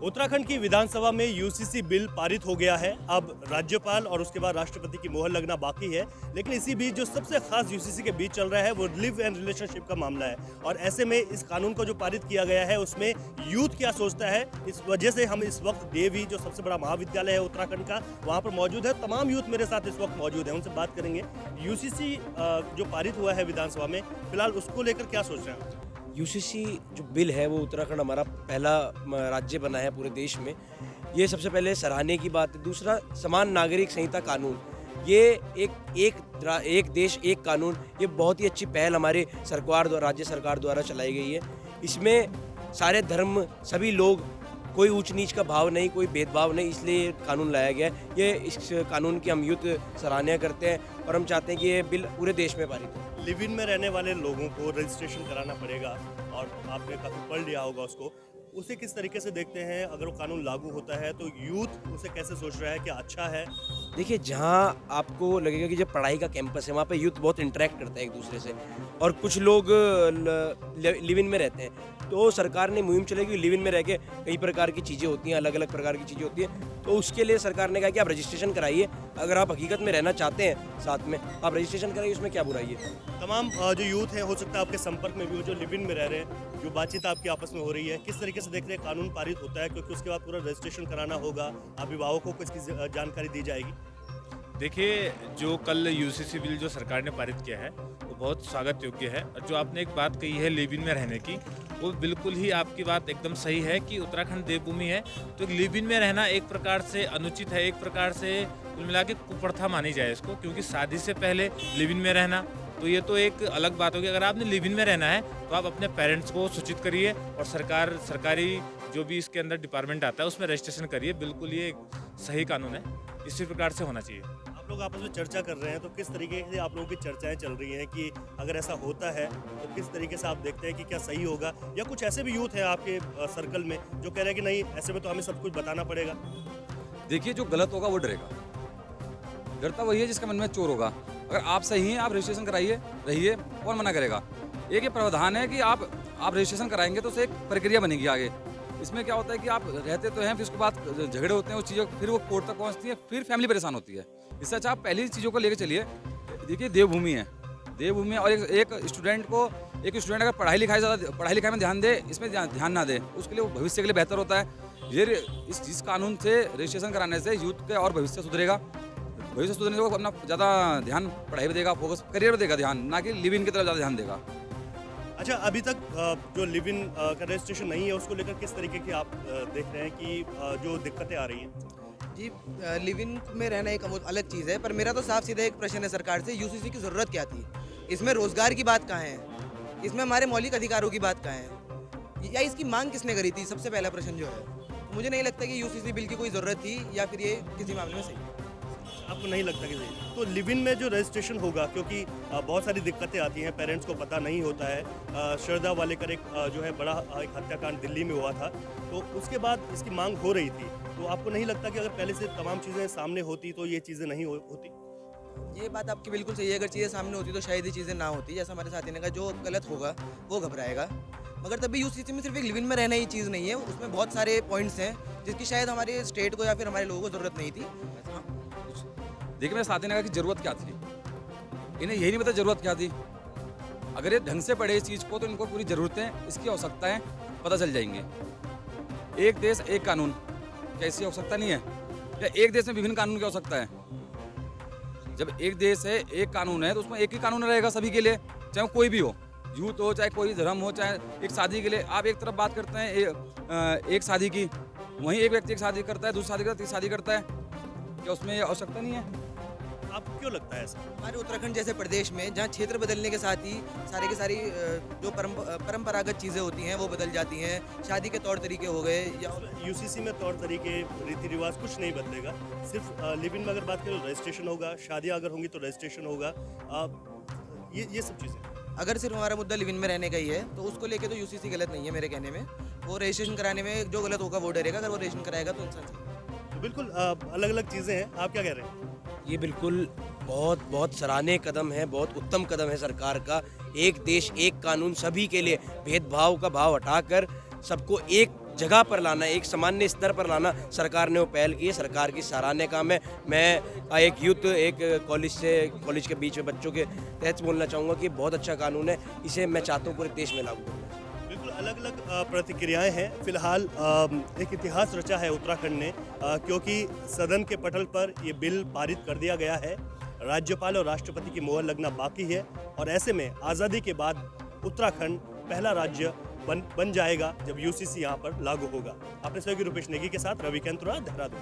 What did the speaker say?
उत्तराखंड की विधानसभा में UCC bill पारित हो गया है। अब राज्यपाल और उसके बाद राष्ट्रपति की मोहर लगना बाकी है। लेकिन इसी बीच जो सबसे खास यूसीसी के बीच चल रहा है वो लिव एंड रिलेशनशिप का मामला है। और ऐसे में इस कानून को जो पारित किया गया है उसमें यूथ क्या सोचता है, इस वजह से हम इस वक्त देवी जो सबसे बड़ा महाविद्यालय है उत्तराखंड का वहाँ पर मौजूद है। तमाम यूथ मेरे साथ इस वक्त मौजूद है, उनसे बात करेंगे। यूसीसी जो पारित हुआ है विधानसभा में, फिलहाल उसको लेकर क्या सोच रहे हैं? यूसीसी जो बिल है वो उत्तराखंड हमारा पहला राज्य बना है पूरे देश में। ये सबसे पहले सराहने की बात है। दूसरा, समान नागरिक संहिता कानून, ये एक देश एक कानून, ये बहुत ही अच्छी पहल हमारे सरकार द्वारा, राज्य सरकार द्वारा चलाई गई है। इसमें सारे धर्म, सभी लोग, कोई ऊंच नीच का भाव नहीं, कोई भेदभाव नहीं, इसलिए ये कानून लाया गया है। ये इस कानून की हम यूथ सराहना करते हैं और हम चाहते हैं कि ये बिल पूरे देश में पारित हो। लिव इन में रहने वाले लोगों को रजिस्ट्रेशन कराना पड़ेगा और आपने काफ़ी पढ़ लिया होगा उसको, उसे किस तरीके से देखते हैं? अगर वो कानून लागू होता है तो यूथ उसे कैसे सोच रहा है कि अच्छा है? देखिए, जहाँ आपको लगेगा कि जब पढ़ाई का कैंपस है वहाँ पे यूथ बहुत इंटरेक्ट करता है एक दूसरे से, और कुछ लोग लिव इन में रहते हैं, तो सरकार ने मुहिम चलाई कि लिव इन में रह के कई प्रकार की चीज़ें होती हैं, अलग अलग प्रकार की चीज़ें होती हैं। तो उसके लिए सरकार ने कहा कि आप रजिस्ट्रेशन कराइए। अगर आप हकीकत में रहना चाहते हैं साथ में, आप रजिस्ट्रेशन कराइए, उसमें क्या बुराई है। तमाम जो यूथ है, हो सकता है आपके संपर्क में भी हो, जो लिव इन में रह रहे हैं, जो बातचीत आपकी आपस में हो रही है, किस तरीके से देख रहे हैं कानून पारित होता है? क्योंकि उसके बाद पूरा रजिस्ट्रेशन कराना होगा, अभिभावकों को इसकी जानकारी दी जाएगी। देखिए, जो कल यूसीसी बिल जो सरकार ने पारित किया है वो बहुत स्वागत योग्य है। और जो आपने एक बात कही है लिव इन में रहने की, वो बिल्कुल ही आपकी बात एकदम सही है कि उत्तराखंड देवभूमि है, तो लिव इन में रहना एक प्रकार से अनुचित है, एक प्रकार से कुल मिला के कुप्रथा मानी जाए इसको, क्योंकि शादी से पहले लिव इन में रहना तो ये तो एक अलग बात होगी। अगर आपने लिव इन में रहना है तो आप अपने पेरेंट्स को सूचित करिए और सरकारी जो भी इसके अंदर डिपार्टमेंट आता है उसमें रजिस्ट्रेशन करिए। बिल्कुल ये एक सही कानून है, इसी प्रकार से होना चाहिए। आप लोग आपस में चर्चा कर रहे हैं, तो किस तरीके से आप लोगों की चर्चाएं चल रही हैं कि अगर ऐसा होता है तो किस तरीके से आप देखते हैं कि क्या सही होगा? या कुछ ऐसे भी यूथ हैं आपके सर्कल में जो कह रहे हैं कि नहीं, ऐसे में तो हमें सब कुछ बताना पड़ेगा? देखिए, जो गलत होगा वो डरेगा। डरता वही है जिसके मन में चोर होगा। अगर आप सही हैं, आप रजिस्ट्रेशन कराइए, रहिए, कौन मना करेगा। एक ये प्रावधान है कि आप रजिस्ट्रेशन कराएंगे तो उसे एक प्रक्रिया बनेगी आगे। इसमें क्या होता है कि आप रहते तो हैं, फिर उसके बाद झगड़े होते हैं उस चीज़ों, फिर वो कोर्ट तक पहुंचती है, फिर फैमिली परेशान होती है। इससे अच्छा आप पहली चीज़ों को लेकर चलिए। देखिए, देवभूमि है, देवभूमि है, और एक स्टूडेंट अगर पढ़ाई लिखाई में ध्यान दे, इसमें ध्यान ना दे, उसके लिए भविष्य के लिए बेहतर होता है। ये इस कानून से रजिस्ट्रेशन कराने से यूथ का और भविष्य सुधरेगा। भविष्य सुधरने से वो अपना ज़्यादा ध्यान पढ़ाई पर देगा, फोकस करियर पर देगा ध्यान, ना कि लिव इन की तरफ ज़्यादा ध्यान देगा। अच्छा, अभी तक जो लिव इन का रजिस्ट्रेशन नहीं है उसको लेकर किस तरीके की आप देख रहे हैं कि जो दिक्कतें आ रही हैं? जी, लिव इन में रहना एक अलग चीज़ है, पर मेरा तो साफ सीधा एक प्रश्न है सरकार से, यूसीसी की ज़रूरत क्या थी? इसमें रोज़गार की बात कहाँ है? इसमें हमारे मौलिक अधिकारों की बात कहाँ है? या इसकी मांग किसने करी थी? सबसे पहला प्रश्न जो है, मुझे नहीं लगता कि यूसीसी बिल की कोई ज़रूरत थी, या फिर ये किसी मामले में सही। आपको नहीं लगता कि सही? तो लिव इन में जो रजिस्ट्रेशन होगा, क्योंकि बहुत सारी दिक्कतें आती हैं, पेरेंट्स को पता नहीं होता है। श्रद्धा वालेकर एक जो है बड़ा एक हत्याकांड दिल्ली में हुआ था, तो उसके बाद इसकी मांग हो रही थी। तो आपको नहीं लगता कि अगर पहले से तमाम चीज़ें सामने होती तो ये चीज़ें नहीं होती? ये बात आपकी बिल्कुल सही है। अगर चीज़ें सामने होती तो शायद ये चीज़ें ना होती। जैसा हमारे साथी ने कहा, जो गलत होगा वो घबराएगा। मगर तभी यूसीसी में सिर्फ एक लिव इन में रहना ही चीज़ नहीं है, उसमें बहुत सारे पॉइंट्स हैं जिसकी शायद हमारे स्टेट को या फिर हमारे लोगों को ज़रूरत नहीं थी। देखिए, मेरे साथी ने कहा कि ज़रूरत क्या थी, इन्हें यही नहीं पता ज़रूरत क्या थी। अगर ये ढंग से पढ़े इस चीज़ को तो इनको पूरी ज़रूरतें, इसकी आवश्यकताएं पता चल जाएंगी। एक देश एक कानून, क्या इसकी आवश्यकता नहीं है? क्या एक देश में विभिन्न कानून की आवश्यकता है? जब एक देश है, एक कानून है, तो उसमें एक ही कानून रहेगा सभी के लिए, चाहे वो कोई भी हो, यूथ हो, चाहे कोई धर्म हो, चाहे एक शादी के लिए आप एक तरफ बात करते हैं एक शादी की, वहीं एक व्यक्ति एक शादी करता है, दूसरी शादी करता है, तीसरी शादी करता है, क्या उसमें आवश्यकता नहीं है? आपको क्यों लगता है ऐसा? हमारे उत्तराखंड जैसे प्रदेश में, जहाँ क्षेत्र बदलने के साथ ही सारी की सारी जो परंपरागत चीज़ें होती हैं वो बदल जाती हैं। शादी के तौर तरीके हो गए, या यूसीसी में तौर तरीके, रीति रिवाज कुछ नहीं बदलेगा। सिर्फ लिव इन में अगर बात करें तो रजिस्ट्रेशन होगा, शादियाँ अगर होंगी तो रजिस्ट्रेशन होगा, ये सब चीज़ें। अगर सिर्फ हमारा मुद्दा लिव इन में रहने का ही है तो उसको लेके तो यूसीसी गलत नहीं है मेरे कहने में। वो रजिस्ट्रेशन कराने में जो गलत होगा वो डरेगा, अगर वो रजिस्ट्रेशन कराएगा तो इंसान सही। तो बिल्कुल अलग अलग चीज़ें हैं। आप क्या कह रहे हैं? ये बिल्कुल बहुत सराहनीय कदम है, बहुत उत्तम कदम है सरकार का। एक देश एक कानून, सभी के लिए भेदभाव का भाव हटाकर सबको एक जगह पर लाना, एक सामान्य स्तर पर लाना सरकार ने वो पहल की है, सरकार की सराहनीय काम है। मैं एक यूथ, एक कॉलेज के बीच में बच्चों के तहत बोलना चाहूँगा कि बहुत अच्छा कानून है, इसे मैं चाहता हूँ पूरे देश में लागू करना। बिल्कुल अलग अलग प्रतिक्रियाएं हैं। फिलहाल एक इतिहास रचा है उत्तराखंड ने, क्योंकि सदन के पटल पर ये बिल पारित कर दिया गया है। राज्यपाल और राष्ट्रपति की मोहर लगना बाकी है और ऐसे में आज़ादी के बाद उत्तराखंड पहला राज्य बन जाएगा जब यूसीसी यहाँ पर लागू होगा। अपने सहयोगी रुपेश नेगी के साथ रवि कैंतुरा, देहरादून।